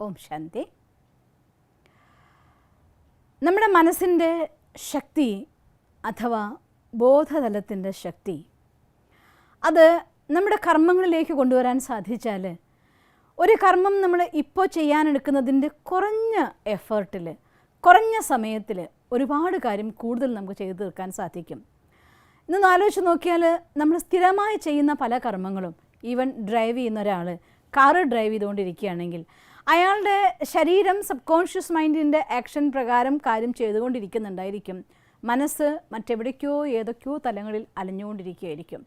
ഓം ശാന്തി. നമ്മുടെ മനസ്സിൻ്റെ ശക്തി അഥവാ ബോധതലത്തിൻ്റെ ശക്തി അത് നമ്മുടെ കർമ്മങ്ങളിലേക്ക് കൊണ്ടുവരാൻ സാധിച്ചാൽ ഒരു കർമ്മം നമ്മൾ ഇപ്പോൾ ചെയ്യാനെടുക്കുന്നതിൻ്റെ കുറഞ്ഞ എഫേർട്ടിൽ കുറഞ്ഞ സമയത്തിൽ ഒരുപാട് കാര്യം കൂടുതൽ നമുക്ക് ചെയ്തു തീർക്കാൻ സാധിക്കും. ഇന്നൊന്ന് ആലോചിച്ച് നോക്കിയാൽ നമ്മൾ സ്ഥിരമായി ചെയ്യുന്ന പല കർമ്മങ്ങളും, ഈവൻ ഡ്രൈവ് ചെയ്യുന്ന ഒരാൾ കാറ് ഡ്രൈവ് ചെയ്തുകൊണ്ടിരിക്കുകയാണെങ്കിൽ അയാളുടെ ശരീരം സബ് കോൺഷ്യസ് മൈൻഡിൻ്റെ ആക്ഷൻ പ്രകാരം കാര്യം ചെയ്തുകൊണ്ടിരിക്കുന്നുണ്ടായിരിക്കും. മനസ്സ് മറ്റെവിടേക്കോ ഏതൊക്കെയോ തലങ്ങളിൽ അലഞ്ഞുകൊണ്ടിരിക്കുകയായിരിക്കും.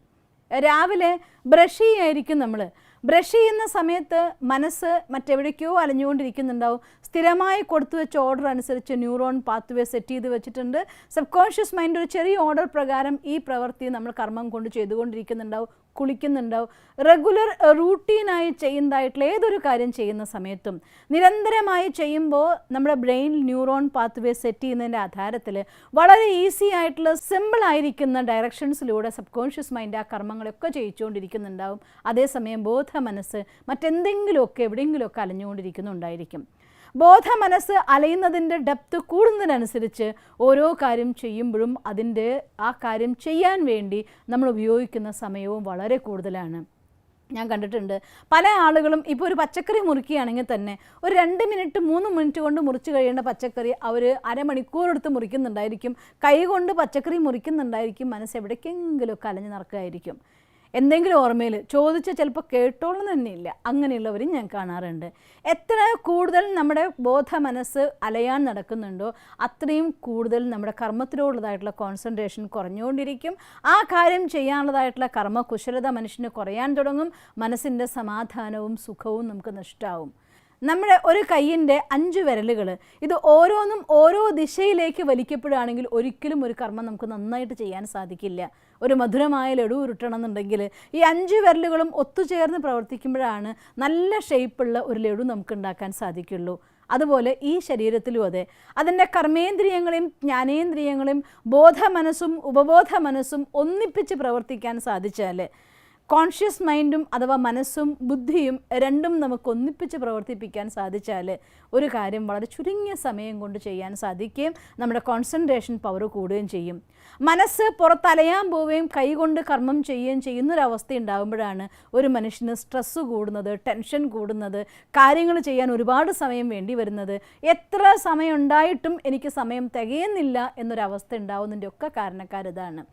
രാവിലെ ബ്രഷ് ചെയ്യായിരിക്കും നമ്മൾ. ബ്രഷ് ചെയ്യുന്ന സമയത്ത് മനസ്സ് മറ്റെവിടേക്കോ അലഞ്ഞുകൊണ്ടിരിക്കുന്നുണ്ടാവും. സ്ഥിരമായി കൊടുത്തു വെച്ച ഓർഡർ അനുസരിച്ച് ന്യൂറോൺ പാത്വേ സെറ്റ് ചെയ്ത് വെച്ചിട്ടുണ്ട്. സബ് കോൺഷ്യസ് മൈൻഡ് ഒരു ചെറിയ ഓർഡർ പ്രകാരം ഈ പ്രവൃത്തി നമ്മൾ കർമ്മം കൊണ്ട് ചെയ്തുകൊണ്ടിരിക്കുന്നുണ്ടാവും, കുളിക്കുന്നുണ്ടാവും. റെഗുലർ റൂട്ടീനായി ചെയ്യുന്നതായിട്ടുള്ള ഏതൊരു കാര്യം ചെയ്യുന്ന സമയത്തും നിരന്തരമായി ചെയ്യുമ്പോൾ നമ്മുടെ ബ്രെയിൻ ന്യൂറോൺ പാത്വേ സെറ്റ് ചെയ്യുന്നതിൻ്റെ ആധാരത്തിൽ വളരെ ഈസി ആയിട്ടുള്ള സിമ്പിൾ ആയിരിക്കുന്ന ഡയറക്ഷൻസിലൂടെ സബ് കോൺഷ്യസ് മൈൻഡ് ആ കർമ്മങ്ങളൊക്കെ ചെയ്യിച്ചുകൊണ്ടിരിക്കുന്നുണ്ടാവും. അതേസമയം ബോധ മനസ്സ് മറ്റെന്തെങ്കിലുമൊക്കെ എവിടെയെങ്കിലുമൊക്കെ അലഞ്ഞുകൊണ്ടിരിക്കുന്നുണ്ടായിരിക്കും. ബോധ മനസ്സ് അലയുന്നതിൻ്റെ ഡെപ്ത് കൂടുന്നതിനനുസരിച്ച് ഓരോ കാര്യം ചെയ്യുമ്പോഴും അതിൻ്റെ ആ കാര്യം ചെയ്യാൻ വേണ്ടി നമ്മൾ ഉപയോഗിക്കുന്ന സമയവും വളരെ കൂടുതലാണ്. ഞാൻ കണ്ടിട്ടുണ്ട് പല ആളുകളും ഇപ്പോൾ ഒരു പച്ചക്കറി മുറിക്കുകയാണെങ്കിൽ തന്നെ ഒരു 2 മിനിറ്റ് 3 മിനിറ്റ് കൊണ്ട് മുറിച്ച് കഴിയേണ്ട പച്ചക്കറി അവർ അരമണിക്കൂർ എടുത്ത് മുറിക്കുന്നുണ്ടായിരിക്കും. കൈ കൊണ്ട് പച്ചക്കറി മുറിക്കുന്നുണ്ടായിരിക്കും. മനസ്സ് എവിടേക്കെങ്കിലുമൊക്കെ അലഞ്ഞു നടക്കുകയായിരിക്കും. എന്തെങ്കിലും ഓർമ്മയിൽ ചോദിച്ച ചിലപ്പോൾ കേട്ടോളം തന്നെയില്ല. അങ്ങനെയുള്ളവരും ഞാൻ കാണാറുണ്ട്. എത്ര കൂടുതൽ നമ്മുടെ ബോധ മനസ്സ് അലയാൻ നടക്കുന്നുണ്ടോ അത്രയും കൂടുതൽ നമ്മുടെ കർമ്മത്തിലോടുള്ളതായിട്ടുള്ള കോൺസെൻട്രേഷൻ കുറഞ്ഞുകൊണ്ടിരിക്കും. ആ കാര്യം ചെയ്യാനുള്ളതായിട്ടുള്ള കർമ്മകുശലത മനുഷ്യന് കുറയാൻ തുടങ്ങും. മനസ്സിൻ്റെ സമാധാനവും സുഖവും നമുക്ക് നഷ്ടമാവും. നമ്മുടെ ഒരു കയ്യിൻ്റെ 5 വിരലുകൾ ഇത് ഓരോന്നും ഓരോ ദിശയിലേക്ക് വലിക്കപ്പെടുകയാണെങ്കിൽ ഒരിക്കലും ഒരു കർമ്മം നമുക്ക് നന്നായിട്ട് ചെയ്യാൻ സാധിക്കില്ല. ഒരു മധുരമായ ലഡു ഉരുട്ടണം എന്നുണ്ടെങ്കിൽ ഈ 5 വിരലുകളും ഒത്തുചേർന്ന് പ്രവർത്തിക്കുമ്പോഴാണ് നല്ല ഷേപ്പുള്ള ഒരു ലഡു നമുക്ക് ഉണ്ടാക്കാൻ സാധിക്കുള്ളൂ. അതുപോലെ ഈ ശരീരത്തിലും അതെ, അതിൻ്റെ കർമ്മേന്ദ്രിയങ്ങളെയും ജ്ഞാനേന്ദ്രിയങ്ങളെയും ബോധ മനസ്സും ഉപബോധ മനസ്സും ഒന്നിപ്പിച്ച് പ്രവർത്തിക്കാൻ സാധിച്ചാൽ കോൺഷ്യസ് മൈൻഡും അഥവാ മനസ്സും ബുദ്ധിയും രണ്ടും നമുക്ക് ഒന്നിപ്പിച്ച് പ്രവർത്തിപ്പിക്കാൻ സാധിച്ചാൽ ഒരു കാര്യം വളരെ ചുരുങ്ങിയ സമയം കൊണ്ട് ചെയ്യാൻ സാധിക്കുകയും നമ്മുടെ കോൺസെൻട്രേഷൻ പവർ കൂടുകയും ചെയ്യും. മനസ്സ് പുറത്തലയാൻ പോവുകയും കൈകൊണ്ട് കർമ്മം ചെയ്യുകയും ചെയ്യുന്നൊരവസ്ഥ ഉണ്ടാകുമ്പോഴാണ് ഒരു മനുഷ്യന് സ്ട്രെസ്സ് കൂടുന്നത്, ടെൻഷൻ കൂടുന്നത്, കാര്യങ്ങൾ ചെയ്യാൻ ഒരുപാട് സമയം വേണ്ടി വരുന്നത്. എത്ര സമയം ഉണ്ടായിട്ടും എനിക്ക് സമയം തികയുന്നില്ല എന്നൊരവസ്ഥ ഉണ്ടാവുന്നതിൻ്റെ ഒക്കെ കാരണക്കാരിതാണ്.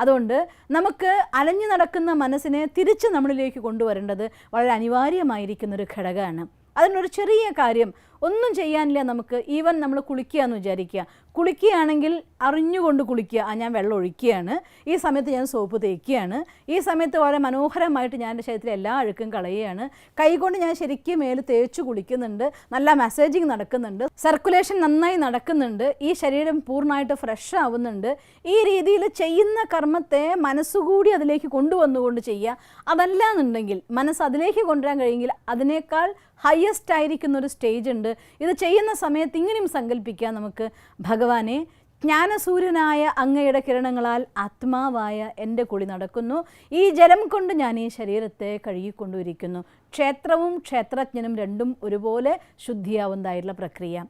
അതുകൊണ്ട് നമുക്ക് അലഞ്ഞു നടക്കുന്ന മനസ്സിനെ തിരിച്ച് നമ്മളിലേക്ക് കൊണ്ടുവരേണ്ടത് വളരെ അനിവാര്യമായിരിക്കുന്നൊരു ഘടകമാണ്. അതിനൊരു ചെറിയ കാര്യം ഒന്നും ചെയ്യാനില്ല നമുക്ക്. ഈവൻ നമ്മൾ കുളിക്കുക എന്ന് വിചാരിക്കുക. കുളിക്കുകയാണെങ്കിൽ അറിഞ്ഞുകൊണ്ട് കുളിക്കുക. ഞാൻ വെള്ളം ഒഴിക്കുകയാണ്, ഈ സമയത്ത് ഞാൻ സോപ്പ് തേക്കുകയാണ്, ഈ സമയത്ത് വളരെ മനോഹരമായിട്ട് ഞാൻ എൻ്റെ ശരീരത്തിലെ എല്ലാ അഴുക്കും കളയുകയാണ്, കൈകൊണ്ട് ഞാൻ ശരിക്കും മേല് തേച്ച് കുളിക്കുന്നുണ്ട്, നല്ല മസാജിങ് നടക്കുന്നുണ്ട്, സർക്കുലേഷൻ നന്നായി നടക്കുന്നുണ്ട്, ഈ ശരീരം പൂർണ്ണമായിട്ട് ഫ്രഷ് ആവുന്നുണ്ട്. ഈ രീതിയിൽ ചെയ്യുന്ന കർമ്മത്തെ മനസ്സുകൂടി അതിലേക്ക് കൊണ്ടുവന്നുകൊണ്ട് ചെയ്യുക. അതല്ല എന്നുണ്ടെങ്കിൽ മനസ്സ് അതിലേക്ക് കൊണ്ടുവരാൻ കഴിയുമെങ്കിൽ അതിനേക്കാൾ ഹയസ്റ്റ് ആയിരിക്കുന്നൊരു സ്റ്റേജ് ഉണ്ട്. ഇത് ചെയ്യുന്ന സമയത്ത് ഇങ്ങനെയും സങ്കല്പിക്കാം നമുക്ക്, ഭഗവാനെ ജ്ഞാനസൂര്യനായ അങ്ങയുടെ കിരണങ്ങളാൽ ആത്മാവായ എൻ്റെ കുളി നടക്കുന്നു, ഈ ജലം കൊണ്ട് ഞാൻ ഈ ശരീരത്തെ കഴുകിക്കൊണ്ടിരിക്കുന്നു. ക്ഷേത്രവും ക്ഷേത്രജ്ഞനും രണ്ടും ഒരുപോലെ ശുദ്ധിയാവുന്നതായിട്ടുള്ള പ്രക്രിയ.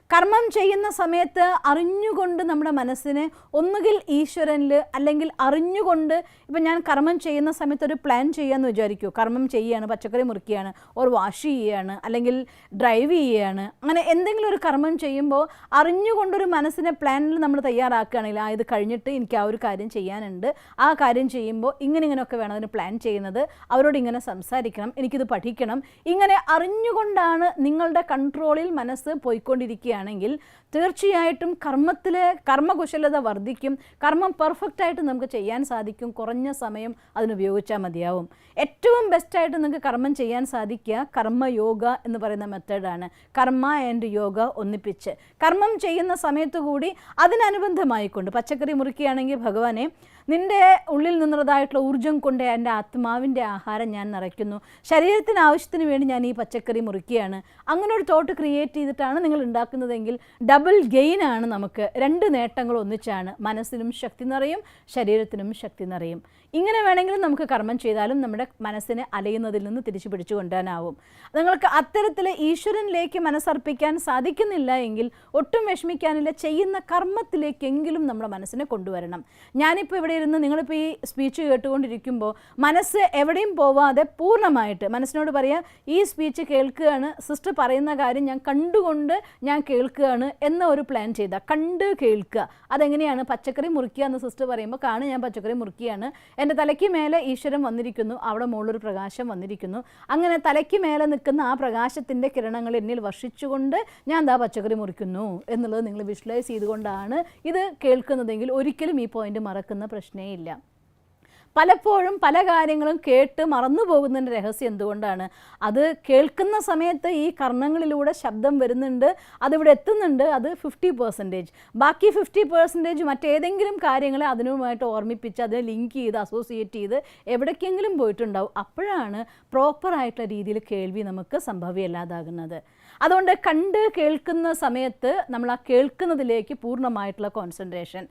കർമ്മം ചെയ്യുന്ന സമയത്ത് അറിഞ്ഞുകൊണ്ട് നമ്മുടെ മനസ്സിനെ ഒന്നുകിൽ ഈശ്വരനിൽ അല്ലെങ്കിൽ അറിഞ്ഞുകൊണ്ട്, ഇപ്പം ഞാൻ കർമ്മം ചെയ്യുന്ന സമയത്ത് ഒരു പ്ലാൻ ചെയ്യാമെന്ന് വിചാരിക്കൂ. കർമ്മം ചെയ്യുകയാണ്, പച്ചക്കറി മുറിക്കുകയാണ്, ഓർ വാഷ് ചെയ്യുകയാണ്, അല്ലെങ്കിൽ ഡ്രൈവ് ചെയ്യുകയാണ്, അങ്ങനെ എന്തെങ്കിലും ഒരു കർമ്മം ചെയ്യുമ്പോൾ അറിഞ്ഞുകൊണ്ടൊരു മനസ്സിനെ പ്ലാനിൽ നമ്മൾ തയ്യാറാക്കുകയാണെങ്കിൽ ഇത് കഴിഞ്ഞിട്ട് എനിക്ക് ആ ഒരു കാര്യം ചെയ്യാനുണ്ട്, ആ കാര്യം ചെയ്യുമ്പോൾ ഇങ്ങനെയൊക്കെ വേണം അതിന് പ്ലാൻ ചെയ്യുന്നത്, അവരോട് ഇങ്ങനെ സംസാരിക്കണം, എനിക്കിത് പഠിക്കണം, ഇങ്ങനെ അറിഞ്ഞുകൊണ്ടാണ് നിങ്ങളുടെ കൺട്രോളിൽ മനസ്സ് പോയിക്കൊണ്ടിരിക്കുക ണെങ്കിൽ തീർച്ചയായിട്ടും കർമ്മത്തിലെ കർമ്മകുശലത വർദ്ധിക്കും. കർമ്മം പെർഫെക്റ്റായിട്ട് നമുക്ക് ചെയ്യാൻ സാധിക്കും. കുറഞ്ഞ സമയം അതിനുപയോഗിച്ചാൽ മതിയാവും. ഏറ്റവും ബെസ്റ്റായിട്ട് നിങ്ങൾക്ക് കർമ്മം ചെയ്യാൻ സാധിക്കുക കർമ്മയോഗ എന്ന് പറയുന്ന മെത്തേഡാണ്. കർമ്മ ആൻഡ് യോഗ ഒന്നിപ്പിച്ച് കർമ്മം ചെയ്യുന്ന സമയത്ത് കൂടി അതിനനുബന്ധമായിക്കൊണ്ട്, പച്ചക്കറി മുറിക്കുകയാണെങ്കിൽ ഭഗവാനെ നിൻ്റെ ഉള്ളിൽ നിന്നുള്ളതായിട്ടുള്ള ഊർജ്ജം കൊണ്ട് എൻ്റെ ആത്മാവിൻ്റെ ആഹാരം ഞാൻ നിറയ്ക്കുന്നു, ശരീരത്തിന് ആവശ്യത്തിന് വേണ്ടി ഞാൻ ഈ പച്ചക്കറി മുറിക്കുകയാണ്. അങ്ങനെ ഒരു തോട്ട് ക്രിയേറ്റ് ചെയ്തിട്ടാണ് നിങ്ങൾ ഉണ്ടാക്കുന്നതെങ്കിൽ ഡബിൾ ഗെയിനാണ്. നമുക്ക് 2 നേട്ടങ്ങൾ ഒന്നിച്ചാണ്. മനസ്സിനും ശക്തി നിറയും, ശരീരത്തിനും ശക്തി നിറയും. ഇങ്ങനെ വേണമെങ്കിലും നമുക്ക് കർമ്മം ചെയ്താലും നമ്മുടെ മനസ്സിനെ അലയുന്നതിൽ നിന്ന് തിരിച്ചു പിടിച്ചു കൊണ്ടുവരാനാവും. നിങ്ങൾക്ക് അത്തരത്തിൽ ഈശ്വരനിലേക്ക് മനസ്സർപ്പിക്കാൻ സാധിക്കുന്നില്ല എങ്കിൽ ഒട്ടും വിഷമിക്കാനില്ല. ചെയ്യുന്ന കർമ്മത്തിലേക്കെങ്കിലും നമ്മുടെ മനസ്സിനെ കൊണ്ടുവരണം. ഞാനിപ്പോൾ ഇവിടെ ഇരുന്ന് നിങ്ങളിപ്പോൾ ഈ സ്പീച്ച് കേട്ടുകൊണ്ടിരിക്കുമ്പോൾ മനസ്സ് എവിടെയും പോവാതെ പൂർണ്ണമായിട്ട് മനസ്സിനോട് പറയുക, ഈ സ്പീച്ച് കേൾക്കുകയാണ്, സിസ്റ്റർ പറയുന്ന കാര്യം ഞാൻ കണ്ടുകൊണ്ട് ഞാൻ കേൾക്കുകയാണ് എന്ന ഒരു പ്ലാൻ ചെയ്താൽ കണ്ട് കേൾക്കുക. അതെങ്ങനെയാണ്? പച്ചക്കറി മുറിക്കുക എന്ന് സിസ്റ്റർ പറയുമ്പോൾ ഞാൻ പച്ചക്കറി മുറിക്കുകയാണ്, എൻ്റെ തലയ്ക്ക് മേലെ ഈശ്വരൻ വന്നിരിക്കുന്നു, അവിടെ മുകളിലൊരു പ്രകാശം വന്നിരിക്കുന്നു. അങ്ങനെ തലയ്ക്ക് മേലെ നിൽക്കുന്ന ആ പ്രകാശത്തിൻ്റെ കിരണങ്ങൾ എന്നിൽ വർഷിച്ചുകൊണ്ട് ഞാൻ പച്ചക്കറി മുറിക്കുന്നു എന്നുള്ളത് നിങ്ങൾ വിഷ്വലൈസ് ചെയ്തുകൊണ്ടാണ് ഇത് കേൾക്കുന്നതെങ്കിൽ ഒരിക്കലും ഈ പോയിന്റ് മറക്കുന്ന പ്രശ്നമേ ഇല്ല. പലപ്പോഴും പല കാര്യങ്ങളും കേട്ട് മറന്നു പോകുന്നതിൻ്റെ രഹസ്യം എന്തുകൊണ്ടാണ്? അത് കേൾക്കുന്ന സമയത്ത് ഈ കർണങ്ങളിലൂടെ ശബ്ദം വരുന്നുണ്ട്, അതിവിടെ എത്തുന്നുണ്ട്, അത് 50%. ബാക്കി 50% മറ്റേതെങ്കിലും കാര്യങ്ങളെ അതിനുമായിട്ട് ഓർമ്മിപ്പിച്ച് അതിനെ ലിങ്ക് ചെയ്ത് അസോസിയേറ്റ് ചെയ്ത് എവിടേക്കെങ്കിലും പോയിട്ടുണ്ടാവും. അപ്പോഴാണ് പ്രോപ്പറായിട്ടുള്ള രീതിയിൽ കേൾവി നമുക്ക് സംഭവ്യമല്ലാതാകുന്നത്. അതുകൊണ്ട് കണ്ട് കേൾക്കുന്ന സമയത്ത് നമ്മൾ ആ കേൾക്കുന്നതിലേക്ക് പൂർണ്ണമായിട്ടുള്ള കോൺസെൻട്രേഷൻ,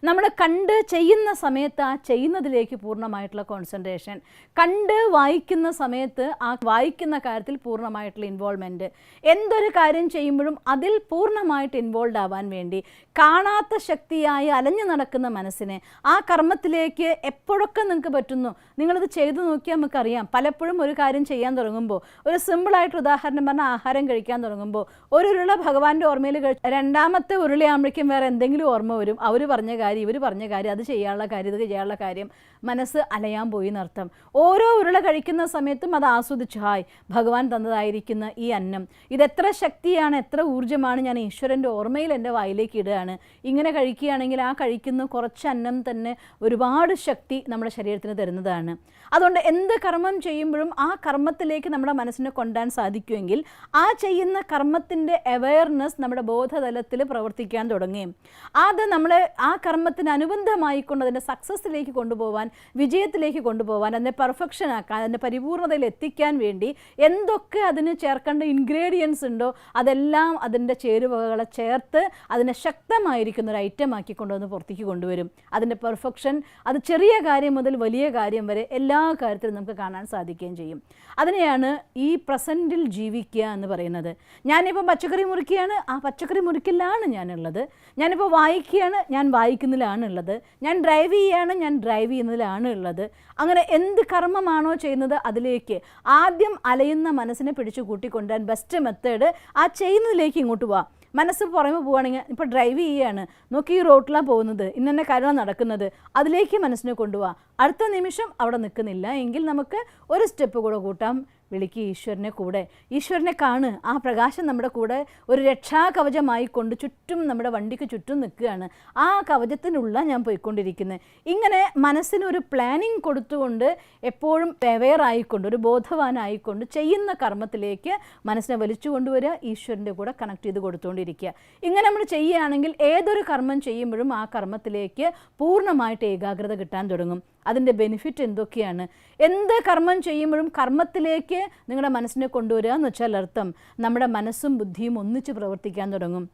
നമ്മൾ കണ്ട് ചെയ്യുന്ന സമയത്ത് ആ ചെയ്യുന്നതിലേക്ക് പൂർണ്ണമായിട്ടുള്ള കോൺസെൻട്രേഷൻ, കണ്ട് വായിക്കുന്ന സമയത്ത് ആ വായിക്കുന്ന കാര്യത്തിൽ പൂർണ്ണമായിട്ടുള്ള ഇൻവോൾവ്മെൻറ്റ്, എന്തൊരു കാര്യം ചെയ്യുമ്പോഴും അതിൽ പൂർണ്ണമായിട്ട് ഇൻവോൾവ് ആവാൻ വേണ്ടി കാണാത്ത ശക്തിയായി അലഞ്ഞു നടക്കുന്ന മനസ്സിനെ ആ കർമ്മത്തിലേക്ക് എപ്പോഴൊക്കെ നിങ്ങൾക്ക് പറ്റുന്നു നിങ്ങളിത് ചെയ്തു നോക്കിയാൽ നമുക്കറിയാം. പലപ്പോഴും ഒരു കാര്യം ചെയ്യാൻ തുടങ്ങുമ്പോൾ, ഒരു സിമ്പിളായിട്ട് ഉദാഹരണം പറഞ്ഞാൽ ആഹാരം കഴിക്കാൻ തുടങ്ങുമ്പോൾ ഒരു ഉരുള ഭഗവാന്റെ ഓർമ്മയിൽ രണ്ടാമത്തെ ഉരുളയാകുമ്പോഴേക്കും വേറെ എന്തെങ്കിലും ഓർമ്മ വരും. അവർ പറഞ്ഞ കാര്യം, ഇവർ പറഞ്ഞ കാര്യം, അത് ചെയ്യാനുള്ള കാര്യം, ഇത് ചെയ്യാനുള്ള കാര്യം, മനസ്സ് അലയാൻ പോയി എന്നർത്ഥം. ഓരോ ഉരുള കഴിക്കുന്ന സമയത്തും അത് ആസ്വദിച്ചു, ഹായ് ഭഗവാൻ തന്നതായിരിക്കുന്ന ഈ അന്നം, ഇതെത്ര ശക്തിയാണ്, എത്ര ഊർജ്ജമാണ്, ഞാൻ ഈശ്വരൻ്റെ ഓർമ്മയിൽ എൻ്റെ വായിലേക്ക് ഇടുകയാണ്. ഇങ്ങനെ കഴിക്കുകയാണെങ്കിൽ ആ കഴിക്കുന്ന കുറച്ച് അന്നം തന്നെ ഒരുപാട് ശക്തി നമ്മുടെ ശരീരത്തിന് തരുന്നതാണ്. അതുകൊണ്ട് എന്ത് കർമ്മം ചെയ്യുമ്പോഴും ആ കർമ്മത്തിലേക്ക് നമ്മുടെ മനസ്സിനെ കൊണ്ടുവരാൻ സാധിക്കുമെങ്കിൽ ആ ചെയ്യുന്ന കർമ്മത്തിൻ്റെ അവെയർനെസ് നമ്മുടെ ബോധതലത്തിൽ പ്രവർത്തിക്കാൻ തുടങ്ങുകയും അത് നമ്മളെ ആ കർമ്മത്തിനനുബന്ധമായിക്കൊണ്ട് അതിൻ്റെ സക്സസ്സിലേക്ക് കൊണ്ടുപോകാൻ, വിജയത്തിലേക്ക് കൊണ്ടുപോകാൻ, അതിനെ പെർഫെക്ഷൻ ആക്കാൻ, അതിൻ്റെ പരിപൂർണതയിൽ എത്തിക്കാൻ വേണ്ടി എന്തൊക്കെ അതിന് ചേർക്കേണ്ട ഇൻഗ്രീഡിയൻസ് ഉണ്ടോ അതെല്ലാം അതിൻ്റെ ചേരുവകളെ ചേർത്ത് അതിനെ ശക്തമായിരിക്കുന്ന ഒരു ഐറ്റം ആക്കി കൊണ്ടുവന്ന് പുറത്തേക്ക് കൊണ്ടുവരും. അതിൻ്റെ പെർഫെക്ഷൻ അത് ചെറിയ കാര്യം മുതൽ വലിയ കാര്യം വരെ എല്ലാ കാര്യത്തിലും നമുക്ക് കാണാൻ സാധിക്കുകയും ചെയ്യും. അതിനെയാണ് ഈ പ്രസൻറ്റിൽ ജീവിക്കുക എന്ന് പറയുന്നത്. ഞാനിപ്പോൾ പച്ചക്കറി മുറിക്കുകയാണ്, ആ പച്ചക്കറി മുറിക്കലാണ് ഞാനുള്ളത്. ഞാനിപ്പോൾ വായിക്കുകയാണ്, ഞാൻ വായിക്കുന്നതിലാണ് ഉള്ളത്. ഞാൻ ഡ്രൈവ് ചെയ്യുകയാണ്, ഞാൻ ഡ്രൈവ് ചെയ്യുന്നതിലാണ് ഉള്ളത്. അങ്ങനെ എന്ത് കർമ്മമാണോ ചെയ്യുന്നത് അതിലേക്ക് ആദ്യം അലയുന്ന മനസ്സിനെ പിടിച്ചു കൂട്ടിക്കൊണ്ടുവരാൻ ബെസ്റ്റ് മെത്തേഡ് ആ ചെയ്യുന്നതിലേക്ക് ഇങ്ങോട്ട് പോവാം. മനസ്സ് പുറമെ പോവുകയാണെങ്കിൽ, ഇപ്പോൾ ഡ്രൈവ് ചെയ്യുകയാണ്, നോക്കി ഈ റോട്ടിലാണ് പോകുന്നത്, ഇന്നെ കാര്യമാണ് നടക്കുന്നത്, അതിലേക്ക് മനസ്സിനെ കൊണ്ടുപോവാം. അടുത്ത നിമിഷം അവിടെ നിൽക്കുന്നില്ല എങ്കിൽ നമുക്ക് ഒരു സ്റ്റെപ്പ് കൂടെ കൂട്ടാം. വിളിക്കുക ഈശ്വരനെ കൂടെ, ഈശ്വരനെ കാണ്. ആ പ്രകാശം നമ്മുടെ കൂടെ ഒരു രക്ഷാകവചമായി കൊണ്ട് ചുറ്റും നമ്മുടെ വണ്ടിക്ക് ചുറ്റും നിൽക്കുകയാണ്. ആ കവചത്തിനുള്ള ഞാൻ പോയിക്കൊണ്ടിരിക്കുന്നത്. ഇങ്ങനെ മനസ്സിനൊരു പ്ലാനിങ് കൊടുത്തുകൊണ്ട് എപ്പോഴും അവെയർ ആയിക്കൊണ്ട് ഒരു ബോധവാനായിക്കൊണ്ട് ചെയ്യുന്ന കർമ്മത്തിലേക്ക് മനസ്സിനെ വലിച്ചു കൊണ്ടുവരിക, ഈശ്വരൻ്റെ കൂടെ കണക്ട് ചെയ്ത് കൊടുത്തുകൊണ്ടിരിക്കുക. ഇങ്ങനെ നമ്മൾ ചെയ്യുകയാണെങ്കിൽ ഏതൊരു കർമ്മം ചെയ്യുമ്പോഴും ആ കർമ്മത്തിലേക്ക് പൂർണ്ണമായിട്ട് ഏകാഗ്രത കിട്ടാൻ തുടങ്ങും. അതിൻ്റെ ബെനിഫിറ്റ് എന്തൊക്കെയാണ്? എന്ത് കർമ്മം ചെയ്യുമ്പോഴും കർമ്മത്തിലേക്ക് നിങ്ങളുടെ മനസ്സിനെ കൊണ്ടുവരിക എന്ന് വെച്ചാൽ അർത്ഥം നമ്മുടെ മനസ്സും ബുദ്ധിയും ഒന്നിച്ച് പ്രവർത്തിക്കാൻ തുടങ്ങും.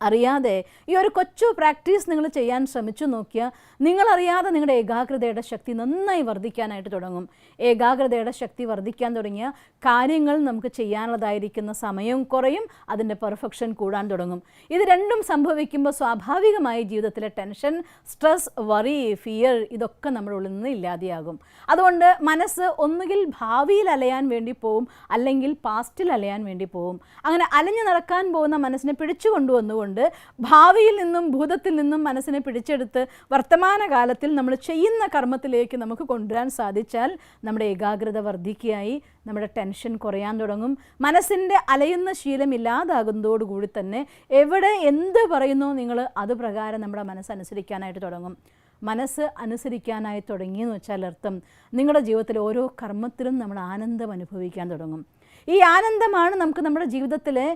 അറിയാതെ ഈ ഒരു കൊച്ചു പ്രാക്ടീസ് നിങ്ങൾ ചെയ്യാൻ ശ്രമിച്ചു നോക്കിയാൽ നിങ്ങളറിയാതെ നിങ്ങളുടെ ഏകാഗ്രതയുടെ ശക്തി നന്നായി വർദ്ധിക്കാനായിട്ട് തുടങ്ങും. ഏകാഗ്രതയുടെ ശക്തി വർദ്ധിക്കാൻ തുടങ്ങിയ കാര്യങ്ങൾ നമുക്ക് ചെയ്യാനുള്ളതായിരിക്കുന്ന സമയം കുറയും, അതിൻ്റെ പെർഫെക്ഷൻ കൂടാൻ തുടങ്ങും. ഇത് രണ്ടും സംഭവിക്കുമ്പോൾ സ്വാഭാവികമായി ജീവിതത്തിലെ ടെൻഷൻ, സ്ട്രെസ്, വറി, ഫിയർ ഇതൊക്കെ നമ്മുടെ ഉള്ളിൽ നിന്ന് ഇല്ലാതെയാകും. അതുകൊണ്ട് മനസ്സ് ഒന്നുകിൽ ഭാവിയിൽ അലയാൻ വേണ്ടി പോവും, അല്ലെങ്കിൽ പാസ്റ്റിൽ അലയാൻ വേണ്ടി പോവും. അങ്ങനെ അലഞ്ഞു നടക്കാൻ പോകുന്ന മനസ്സിനെ പിടിച്ചു കൊണ്ടുവന്നുകൊണ്ട് ഭാവിയിൽ നിന്നും ഭൂതത്തിൽ നിന്നും മനസ്സിനെ പിടിച്ചെടുത്ത് വർത്തമാനകാലത്തിൽ നമ്മൾ ചെയ്യുന്ന കർമ്മത്തിലേക്ക് നമുക്ക് കൊണ്ടുവരാൻ സാധിച്ചാൽ നമ്മുടെ ഏകാഗ്രത വർദ്ധിക്കുകയായി, നമ്മുടെ ടെൻഷൻ കുറയാൻ തുടങ്ങും. മനസ്സിൻ്റെ അലയുന്ന ശീലം ഇല്ലാതാകുന്നതോടുകൂടി തന്നെ എവിടെ എന്ത് പറയുന്നോ നിങ്ങൾ അത് പ്രകാരം നമ്മുടെ മനസ്സനുസരിക്കാനായിട്ട് തുടങ്ങും. മനസ്സ് അനുസരിക്കാനായി തുടങ്ങിയെന്ന് വെച്ചാൽ അർത്ഥം നിങ്ങളുടെ ജീവിതത്തിലെ ഓരോ കർമ്മത്തിലും നമ്മൾ ആനന്ദം അനുഭവിക്കാൻ തുടങ്ങും. ഈ ആനന്ദമാണ് നമുക്ക് നമ്മുടെ ജീവിതത്തിലെ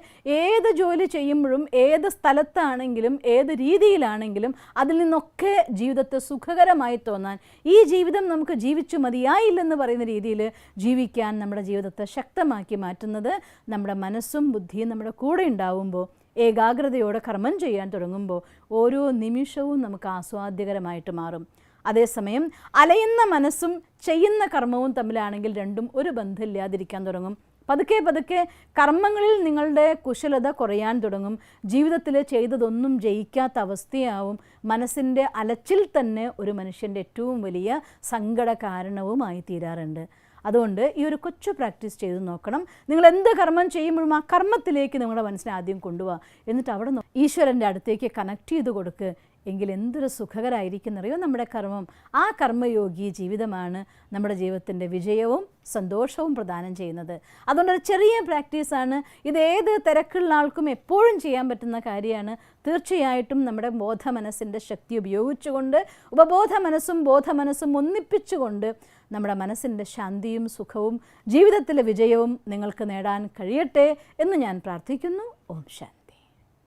ഏത് ജോലി ചെയ്യുമ്പോഴും, ഏത് സ്ഥലത്താണെങ്കിലും, ഏത് രീതിയിലാണെങ്കിലും അതിൽ നിന്നൊക്കെ ജീവിതത്തെ സുഖകരമായി തോന്നാൻ, ഈ ജീവിതം നമുക്ക് ജീവിച്ചു മതിയായില്ലെന്ന് പറയുന്ന രീതിയിൽ ജീവിക്കാൻ നമ്മുടെ ജീവിതത്തെ ശക്തമാക്കി മാറ്റുന്നത് നമ്മുടെ മനസ്സും ബുദ്ധിയും നമ്മുടെ കൂടെ ഉണ്ടാവുമ്പോൾ, ഏകാഗ്രതയോടെ കർമ്മം ചെയ്യാൻ തുടങ്ങുമ്പോൾ ഓരോ നിമിഷവും നമുക്ക് ആസ്വാദ്യകരമായിട്ട് മാറും. അതേസമയം അലയുന്ന മനസ്സും ചെയ്യുന്ന കർമ്മവും തമ്മിലാണെങ്കിൽ രണ്ടും ഒരു ബന്ധമില്ലാതിരിക്കാൻ തുടങ്ങും. പതുക്കെ പതുക്കെ കർമ്മങ്ങളിൽ നിങ്ങളുടെ കുശലത കുറയാൻ തുടങ്ങും. ജീവിതത്തിൽ ചെയ്തതൊന്നും ജയിക്കാത്ത അവസ്ഥയാവും. മനസ്സിൻ്റെ അലച്ചിൽ തന്നെ ഒരു മനുഷ്യൻ്റെ ഏറ്റവും വലിയ സങ്കട കാരണവുമായി തീരാറുണ്ട്. അതുകൊണ്ട് ഈ ഒരു കൊച്ചു പ്രാക്ടീസ് ചെയ്ത് നോക്കണം. നിങ്ങൾ എന്ത് കർമ്മം ചെയ്യുമ്പോഴും ആ കർമ്മത്തിലേക്ക് നിങ്ങളുടെ മനസ്സിനെ ആദ്യം കൊണ്ടുപോവുക. എന്നിട്ട് അവിടെ ഈശ്വരൻ്റെ അടുത്തേക്ക് കണക്ട് ചെയ്ത് കൊടുക്കുക. എങ്കിൽ എന്തൊരു സുഖകരമായിരിക്കുന്നറിയോ നമ്മുടെ കർമ്മം. ആ കർമ്മയോഗി ജീവിതമാണ് നമ്മുടെ ജീവിതത്തിൻ്റെ വിജയവും സന്തോഷവും പ്രദാനം ചെയ്യുന്നത്. അതുകൊണ്ടൊരു ചെറിയ പ്രാക്ടീസാണ് ഇത്. ഏത് തിരക്കുള്ള ആൾക്കും എപ്പോഴും ചെയ്യാൻ പറ്റുന്ന കാര്യമാണ്. തീർച്ചയായിട്ടും നമ്മുടെ ബോധമനസ്സിൻ്റെ ശക്തി ഉപയോഗിച്ചുകൊണ്ട്, ഉപബോധ മനസ്സും ബോധമനസ്സും ഒന്നിപ്പിച്ചുകൊണ്ട് നമ്മുടെ മനസ്സിൻ്റെ ശാന്തിയും സുഖവും ജീവിതത്തിലെ വിജയവും നിങ്ങൾക്ക് നേടാൻ കഴിയട്ടെ എന്ന് ഞാൻ പ്രാർത്ഥിക്കുന്നു. ഓം ശാന്തി.